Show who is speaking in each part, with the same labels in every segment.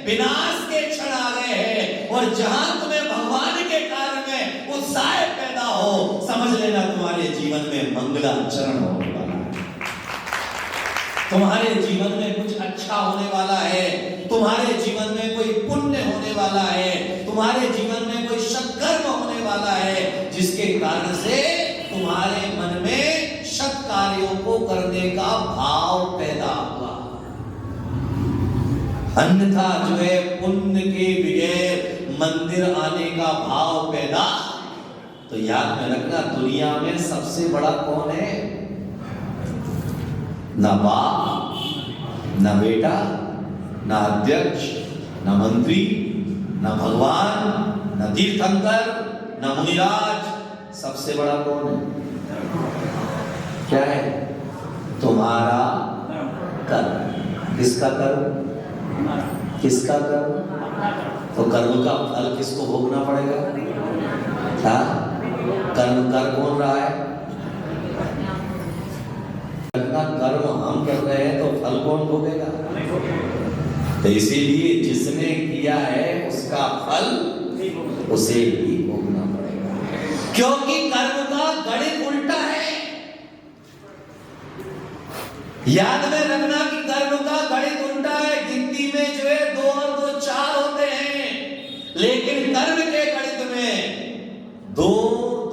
Speaker 1: विनाश के क्षण आ गए हैं, और जहां तुम्हें भगवान के कार्य में उत्साह पैदा हो, समझ लेना तुम्हारे जीवन में मंगलाचरण होने वाला है, तुम्हारे जीवन में कुछ अच्छा होने वाला है, तुम्हारे जीवन में कोई पुण्य होने वाला है, तुम्हारे जीवन में कोई सत्कर्म होने वाला है, जिसके कारण से तुम्हारे मन में सत् कार्यों को करने का भाव पैदा हुआ। अन्यथा जो है पुण्य के बगैर मंदिर आने का भाव पैदा, तो याद में रखना दुनिया में सबसे बड़ा कौन है? ना बाप, ना बेटा, ना अध्यक्ष, ना मंत्री, ना भगवान, ना तीर्थंकर, ना मुनिराज, सबसे बड़ा कौन है? क्या है? तुम्हारा कर्म। किसका कर्म? किसका कर्म? तो कर्म का फल किसको भोगना पड़ेगा? क्या कर्म कर कौन रहा है? कर्म हम कर रहे हैं, तो फल कौन भोगेगा? तो इसीलिए जिसने किया है उसका फल उसे ही भोगना पड़ेगा, क्योंकि कर्म का गणित उल्टा है। याद में रखना कि कर्म का गणित उल्टा है। गिनती में जो है 2 और 2 4 होते हैं, लेकिन कर्म के गणित में 2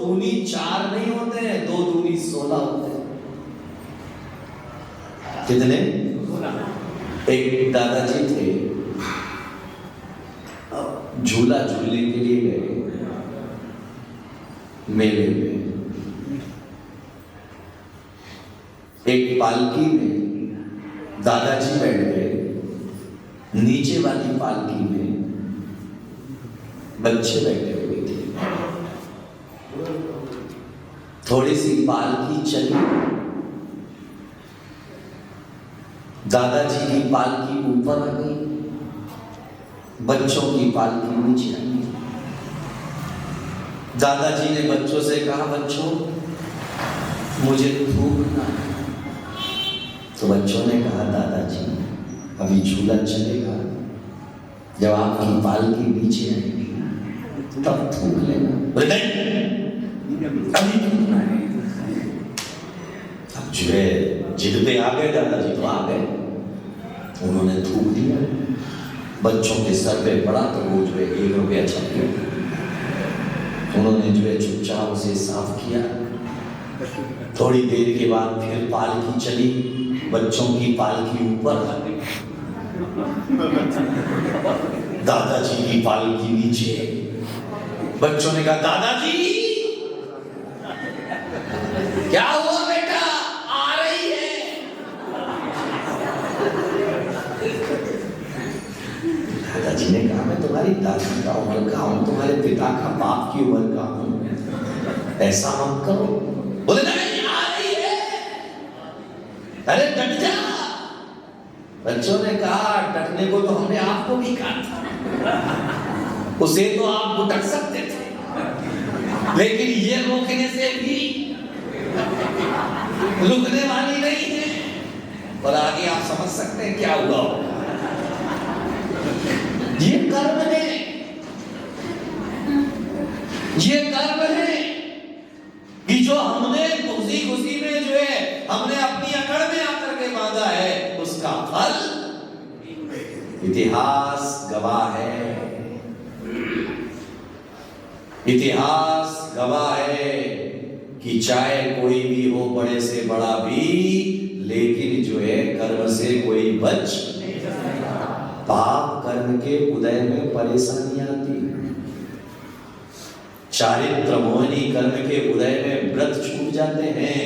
Speaker 1: दूनी 4 नहीं होते हैं, 2 दूनी 16 होते हैं। कितने? एक दादाजी थे, झूला झूलने के लिए गए मेले में। एक पालकी में दादाजी बैठ गए, नीचे वाली पालकी में बच्चे बैठे हुए थे। थोड़ी सी पालकी चली, दादाजी की पालकी ऊपर आ गई, बच्चों की पालकी नीचे आ गई। दादाजी ने बच्चों से कहा, बच्चों मुझे थूकना है। तो बच्चों ने कहा, दादाजी अभी झूला चलेगा, जब आपकी पालकी नीचे आएगी तब थूक लेना। अभी थूकना है। अब जो है जिद पे आ गए दादाजी, तो आ गए, उन्होंने थूक दिया। बच्चों के सर पे पड़ा तो वो जो है 1 रुपया छप गया। उन्होंने जो है चुपचाप उसे साफ किया। थोड़ी देर के बाद फिर पालकी चली, बच्चों की पालकी ऊपर आ गई, दादाजी की पालकी नीचे। बच्चों ने कहा, दादाजी क्या हुआ बेटा, आ रही है? दादाजी ने कहा, मैं तुम्हारी दादी का उम्र का हूं, तुम्हारे पिता का बाप की उम्र का हूं, ऐसा मत करो। बोले नहीं, आ रही है, अरे डट जा। बच्चों ने कहा, डटने को तो हमने आपको भी कहा था, उसे तो आप भुटक सकते थे, लेकिन ये रोकने से भी रुकने वाली नहीं है। और आगे आप समझ सकते हैं क्या हुआ। ये कर्म है, ये कर्म है कि जो हमने खुशी खुशी में जो है हमने अपनी अकड़ में आकर के बांधा है, उसका फल इतिहास गवाह है। इतिहास गवाह है कि चाहे कोई भी हो, बड़े से बड़ा भी, लेकिन जो है कर्म से कोई बच। पाप कर्म के उदय में परेशानी आती है, चारित्र मोहिनी कर्म के उदय में व्रत छूट जाते हैं,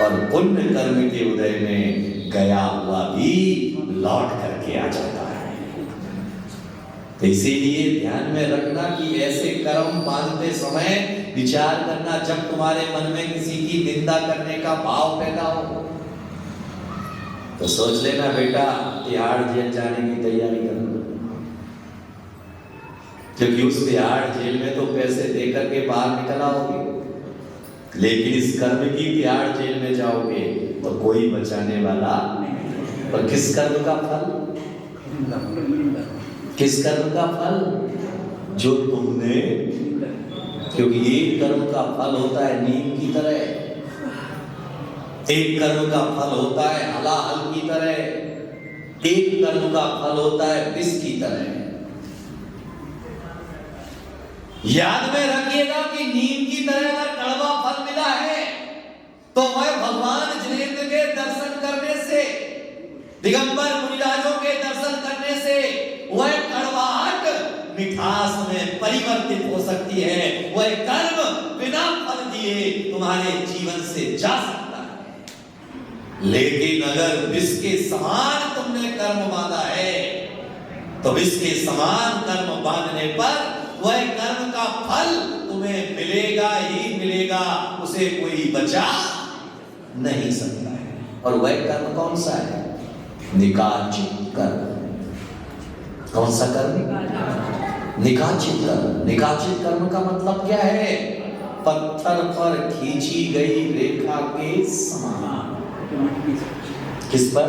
Speaker 1: और पुण्य कर्म के उदय में गया हुआ भी लौट करके आ जाता है। तो इसीलिए ध्यान में रखना कि ऐसे कर्म बांधते समय विचार करना, जब तुम्हारे मन में किसी की निंदा करने का भाव पैदा हो तो सोच लेना बेटा, तिहाड़ जेल जाने की तैयारी करना, क्योंकि उस तिहाड़ जेल में तो पैसे देकर के बाहर निकल आओगे, लेकिन इस कर्म की तिहाड़ जेल में जाओगे तो कोई बचाने वाला। और किस कर्म का फल? किस कर्म का फल? जो तुमने, क्योंकि एक कर्म का फल होता है नीम की तरह, एक कर्म का फल होता है हलाहल की तरह, एक कर्म का फल होता है विष की तरह। याद में रखिएगा कि नीम की तरह अगर कड़वा फल मिला है तो वह भगवान जिनेंद्र के दर्शन करने से, दिगंबर मुनिराजों के दर्शन करने से वह कड़वाहट मिठास में परिवर्तित हो सकती है। वह कर्म बिना फल दिए तुम्हारे जीवन से जा सकता है। लेकिन अगर विष के समान तुमने कर्म बांधा है तो विष के समान कर्म बांधने पर वह कर्म का फल तुम्हें मिलेगा ही मिलेगा, उसे कोई बचा नहीं सकता है। और वह कर्म कौन सा है? निकाचित कर्म। कौन सा कर्म? निकाचित कर्म। निकाचित कर्म का मतलब क्या है? पत्थर पर खींची गई रेखा के समान। किस पर?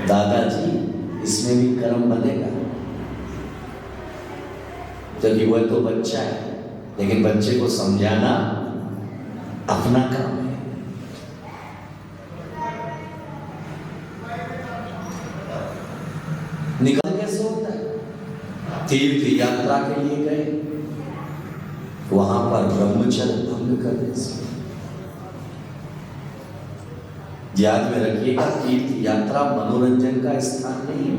Speaker 1: दादाजी, इसमें भी कर्म बनेगा, क्योंकि वह तो बच्चा है, लेकिन बच्चे को समझाना अपना काम है। निकाल कैसे होता है? तीर्थ यात्रा के लिए गए, वहां पर ब्रह्मचर्य भंग करने से। याद में रखिएगा, तीर्थ यात्रा मनोरंजन का स्थान नहीं है,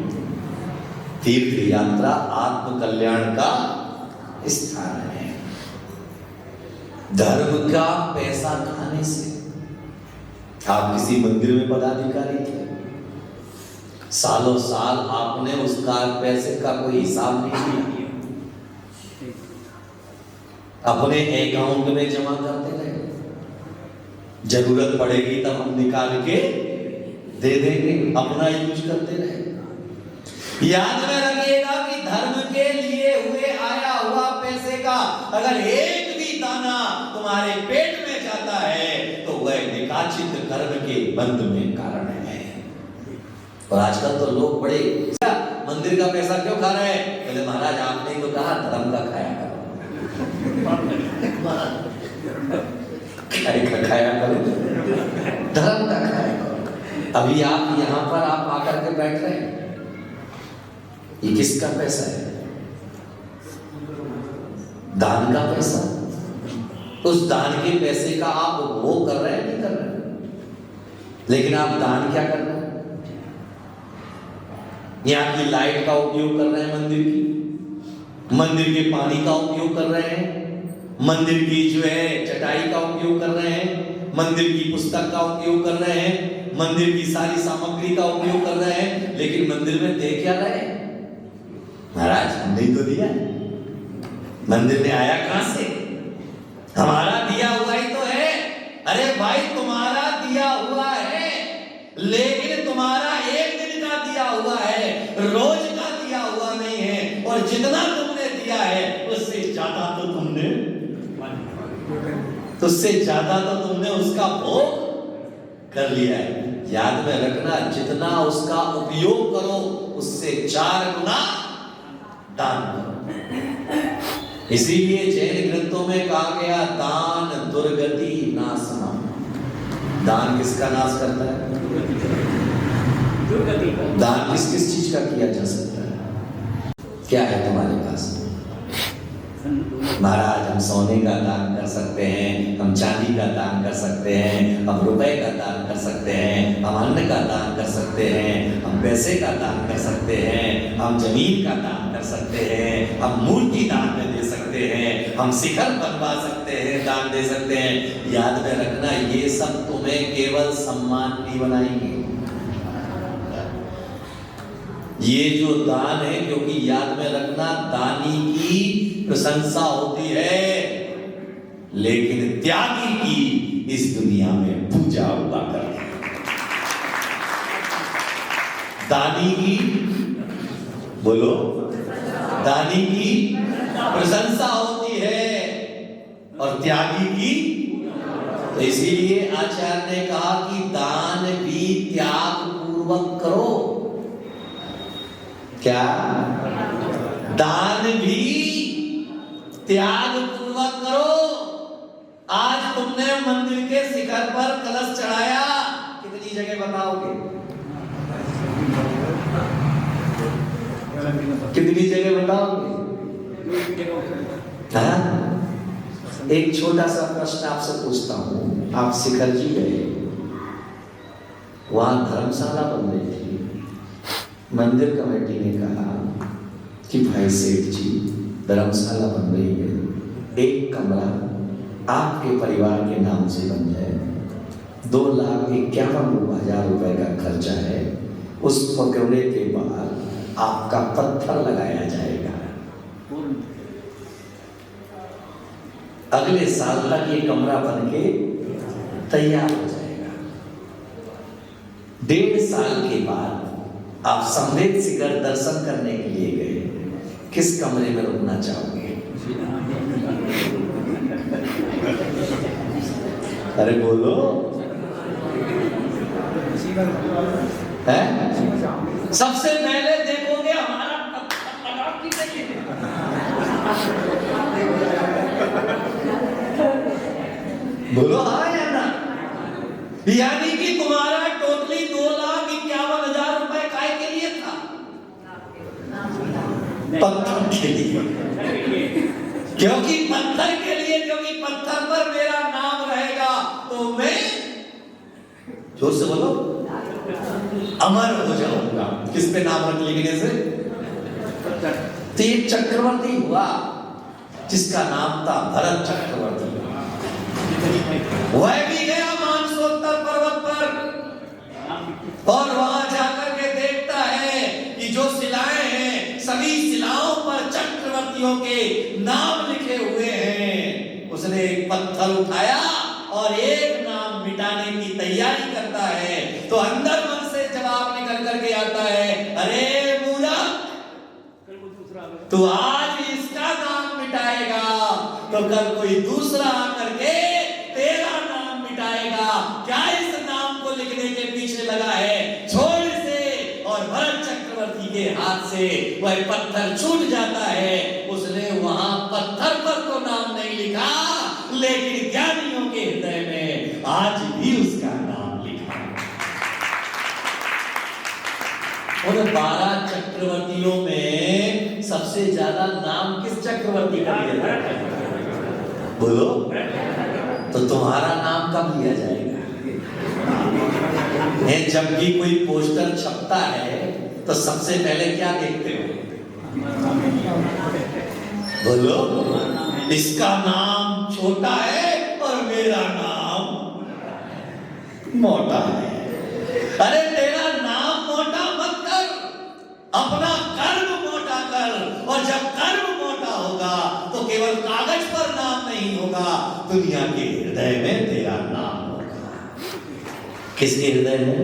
Speaker 1: तीर्थ यात्रा आत्म कल्याण का स्थान है। धर्म का पैसा खाने से, आप किसी मंदिर में पदाधिकारी थे, सालों साल आपने उसका पैसे का कोई हिसाब नहीं किया, अपने अकाउंट में जमा करते रहे, जरूरत पड़ेगी तब हम निकाल के दे देंगे, अपना यूज करते रहे। याद में रखिएगा कि धर्म के लिए हुए आया हुआ पैसे का अगर एक भी दाना तुम्हारे पेट में जाता है तो वह निकाचित कर्म के बंध में कारण है। और आजकल तो लोग बड़े मंदिर का पैसा क्यों खा रहे हैं? बोले महाराज आपने तो कहा धर्म का खाया करो, खाया करो, धर्म का खाया करो। अभी आप यहाँ पर आप आकर के बैठ रहे हैं, ये किसका पैसा है? दान का पैसा। उस दान के पैसे का आप उपभोग कर रहे हैं नहीं कर रहे? लेकिन आप दान क्या कर रहे हैं? यहाँ की लाइट का उपयोग कर रहे हैं, मंदिर की, मंदिर के पानी का उपयोग कर रहे हैं, मंदिर की जो है चटाई का उपयोग कर रहे हैं, मंदिर की पुस्तक का उपयोग कर रहे हैं, मंदिर की सारी सामग्री का उपयोग कर रहे हैं, लेकिन मंदिर में दे क्या रहे? महाराज हमने तो दिया, मंदिर में आया कहां से? हमारा दिया हुआ ही तो है। अरे भाई तुम्हारा दिया हुआ है, लेकिन तुम्हारा एक दिन का दिया हुआ है, रोज का दिया हुआ नहीं है। और जितना तुमने दिया है उससे ज्यादा तो तुमने उसका भोग कर लिया है। याद में रखना, जितना उसका उपयोग करो उससे 4 गुना दान करो। इसीलिए जैन ग्रंथों में कहा गया दान दुर्गति नाशनम। दान किसका नाश करता है? दान किस किस चीज का किया जा सकता है? क्या है तुम्हारे पास? महाराज हम सोने का दान कर सकते हैं, हम चांदी का दान कर सकते हैं, हम रुपए का दान कर सकते हैं, हम अन्न का दान कर सकते हैं, हम पैसे का दान कर सकते हैं, हम जमीन का दान कर सकते हैं, हम मूर्ति दान में दे सकते हैं, हम शिखर बनवा सकते हैं, दान दे सकते हैं। याद में रखना, ये सब तुम्हें केवल सम्मान नहीं बनाएंगे। ये जो दान है, क्योंकि याद में रखना दानी की प्रशंसा होती है, लेकिन त्यागी की इस दुनिया में पूजा हुआ करती है। दानी की, बोलो, दानी की प्रशंसा होती है और त्यागी की। तो इसीलिए आचार्य ने कहा कि दान भी त्याग पूर्वक करो। क्या? दान भी त्याग पूर्वक करो। आज तुमने मंदिर के शिखर पर कलश चढ़ाया, कितनी जगह बताओगे? कितनी जगह बताओगे? हाँ? एक छोटा सा प्रश्न आपसे पूछता हूं, आप शिखर जी गए, वहां धर्मशाला बन रही थी, मंदिर कमेटी ने कहा कि भाई सेठ जी धर्मशाला बन रही है, एक कमरा आपके परिवार के नाम से बन जाए, 2,51,000 रुपए का खर्चा है, उस कमरे के बाद आपका पत्थर लगाया जाएगा, अगले साल तक ये कमरा बनके तैयार हो जाएगा। 1.5 साल के बाद आप समवेत शिखर दर्शन करने के लिए गए, किस कमरे में रुकना चाहोगे? अरे बोलो। है? सबसे पहले देखोगे हमारा बोलो हाँ या ना? यानी कि तुम्हारा टोटली 2,51,000 रुपए काय के लिए था? पत्थर के लिए। क्योंकि पत्थर के लिए, क्योंकि पत्थर पर मेरा नाम रहेगा तो मैं, जोर से बोलो, अमर हो जाऊंगा। किस पे नाम रख लिखने से? तो एक चक्रवर्ती हुआ जिसका नाम था भरत चक्रवर्ती, वह भी गया मानसरोवर पर्वत पर और वहां जाकर के देखता है कि जो शिलाएं हैं सभी शिलाओं पर चक्रवर्तियों के नाम लिखे हुए हैं। उसने एक पत्थर उठाया और एक नाम मिटाने की तैयारी करता है, तो अंदर मन से जवाब निकल करके आता है, अरे मूर्ख, तू आज इसका नाम मिटाएगा तो कल कोई दूसरा आकर के तेरा नाम मिटाएगा। क्या इस नाम को लिखने के पीछे लगा है? छोड़ इसे। और भरत चक्रवर्ती के हाथ से वह पत्थर छूट जाता है। उसने वहां पत्थर पर तो नाम नहीं लिखा, लेकिन ज्ञानियों के हृदय में आज भी उसका नाम लिखा। और 12 चक्रवर्तियों में सबसे ज्यादा नाम किस चक्रवर्ती का लिया था? बोलो। तो तुम्हारा नाम कब लिया जाएगा? जब भी कोई पोस्टर छपता है तो सबसे पहले क्या देखते हो? बोलो। इसका नाम छोटा है और मेरा नाम मोटा है। अरे तेरा नाम मोटा मत कर, अपना कर्म मोटा कर। और जब कर्म मोटा होगा तो केवल कागज पर नाम नहीं होगा, दुनिया के हृदय में तेरा नाम होगा। किसके हृदय में?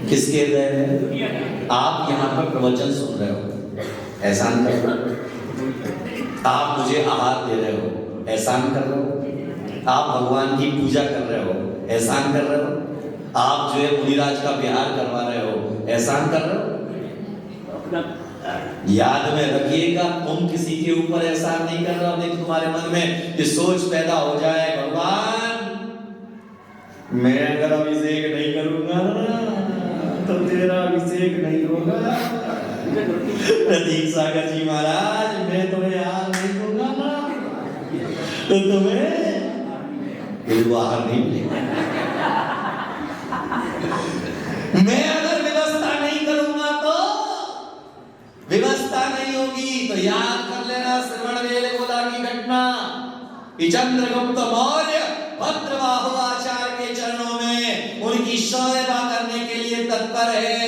Speaker 1: किसके हृदय में? आप यहाँ पर प्रवचन सुन रहे हो, एहसान कर रहे हो। आप मुझे आहार दे रहे हो, एहसान कर रहे हो। आप भगवान की पूजा कर रहे हो, एहसान कर रहे हो। आप जो है मुनिराज का विहार करवा रहे हो, एहसान कर रहे हो। याद में रखिएगा, तुम किसी के ऊपर एहसान नहीं कर रहे हो। लेकिन तुम्हारे मन में ये सोच पैदा हो जाए, भगवान मैं अगर अभिषेक नहीं करूंगा तो तेरा अभिषेक नहीं होगा। प्रतीक सागर जी महाराज, मैं तुम्हें याद नहीं दूंगा ना तो तुम्हें बाहर नहीं मिलेगा। मैं अगर व्यवस्था नहीं करूंगा तो व्यवस्था नहीं होगी। तो याद कर लेना श्रवणबेलगोला की घटना। चंद्रगुप्त मौर्य भद्रबाहु आचार्य के चरणों में उनकी सेवा करने के लिए तत्पर है।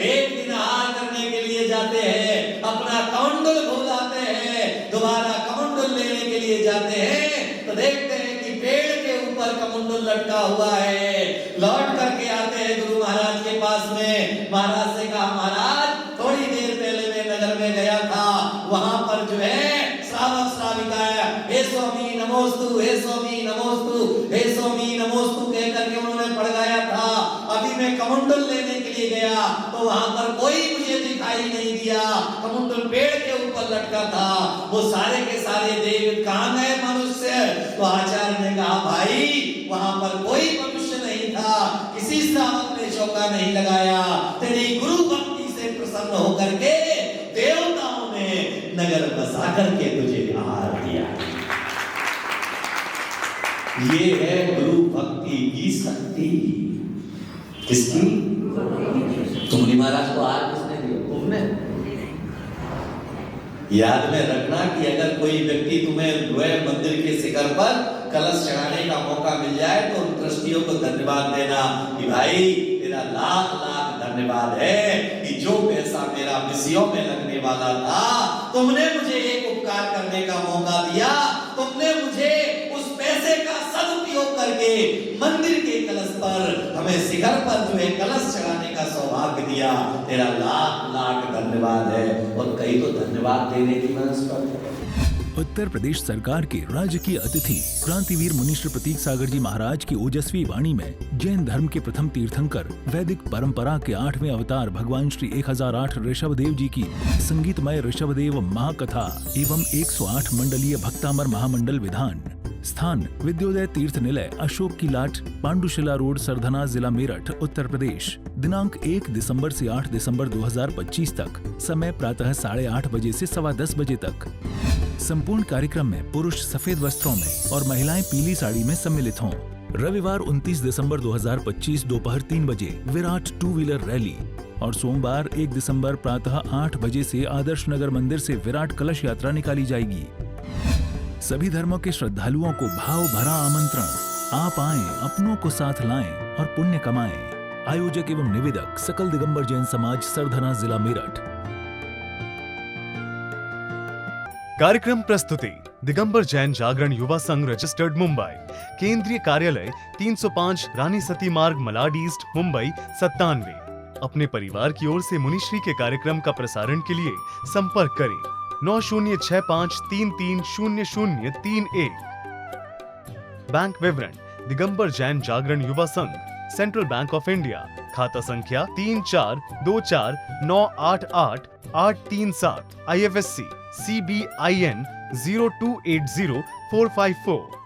Speaker 1: एक दिन आहार करने के लिए जाते हैं, अपना कमंडल भूल जाते हैं, दोबारा कमंडल लेने के लिए जाते हैं तो देखते हैं कि पेड़ के ऊपर कमंडल लटका हुआ है। लौट करके आते हैं गुरु महाराज के पास में। महाराज से कहा, महाराज थोड़ी देर पहले मैं नगर में गया था, वहां पर जो है श्रावक श्राविकाएं हे स्वामी नमोस्तु, हे स्वामी नमोस्तु, हे स्वामी नमोस्तु कह करके उन्होंने पढ़ गाया था। अभी मैं कमंडल लेने के लिए गया तो वहां पर कोई मुझे दिखाई नहीं दिया। कमंडल पेड़ के ऊपर लटका था। वो सारे के सारे देव कहां गए मनुष्य? तो आचार्य ने कहा भाई वहां पर कोई मनुष्य नहीं था, किसी श्रावक ने चौका नहीं लगाया। तेरी गुरु भक्ति से प्रसन्न होकर के देवताओं ने नगर बसा करके तुझे आहार दिया। ये है गुरु भक्ति की शक्ति। किसकी? तुमने महाराज को आहार किसने दिया? तुमने। याद में रखना कि अगर कोई व्यक्ति तुम्हें मंदिर के शिखर पर कलश चढ़ाने का मौका मिल जाए तो उन ट्रस्टियों को धन्यवाद देना कि भाई तेरा लाख लाख धन्यवाद है कि जो पैसा मेरा मिसियों में लगने वाला था तुमने मुझे एक उपकार करने का मौका दिया। तुमने मुझे उस पैसे का सदुपयोग करके मंदिर के कलश पर, हमें शिखर पर जो है कलश चढ़ाने का सौभाग्य दिया। तेरा लाख लाख धन्यवाद है। और कई तो धन्यवाद देने की मनस्पत।
Speaker 2: उत्तर प्रदेश सरकार के राजकीय अतिथि क्रांतिवीर मुनि श्री प्रतीक सागर जी महाराज की ओजस्वी वाणी में जैन धर्म के प्रथम तीर्थंकर, वैदिक परंपरा के 8वें अवतार भगवान श्री 1008 ऋषभदेव जी की संगीतमय ऋषभदेव महाकथा एवं 108 मंडलीय भक्तामर महामंडल विधान। स्थान विद्योदय तीर्थ निलय, अशोक की लाट, पांडुशिला रोड, सरधना, जिला मेरठ, उत्तर प्रदेश। दिनांक 1 दिसंबर से 8 दिसंबर 2025 तक। समय प्रातः 8:30 बजे से 10:15 बजे तक। संपूर्ण कार्यक्रम में पुरुष सफेद वस्त्रों में और महिलाएं पीली साड़ी में सम्मिलित हों। रविवार 29 दिसंबर 2025 दोपहर 3 बजे विराट 2 व्हीलर रैली और सोमवार 1 दिसंबर प्रातः 8 बजे से आदर्श नगर मंदिर से विराट कलश यात्रा निकाली जाएगी। सभी धर्मों के श्रद्धालुओं को भाव भरा आमंत्रण। आप आएं, अपनों को साथ लाएं और पुण्य कमाएं। आयोजक एवं निवेदक सकल दिगंबर जैन समाज, सरधना, जिला मेरठ।
Speaker 3: कार्यक्रम प्रस्तुति दिगंबर जैन जागरण युवा संघ रजिस्टर्ड मुंबई। केंद्रीय कार्यालय 305 रानी सती मार्ग, मलाड ईस्ट, मुंबई 97। अपने परिवार की ओर से मुनिश्री के कार्यक्रम का प्रसारण के लिए संपर्क करें 9065330031। बैंक विवरण दिगंबर जैन जागरण युवा संघ, सेंट्रल बैंक ऑफ इंडिया, खाता संख्या 3424988837, IFSC CBIN 0280454।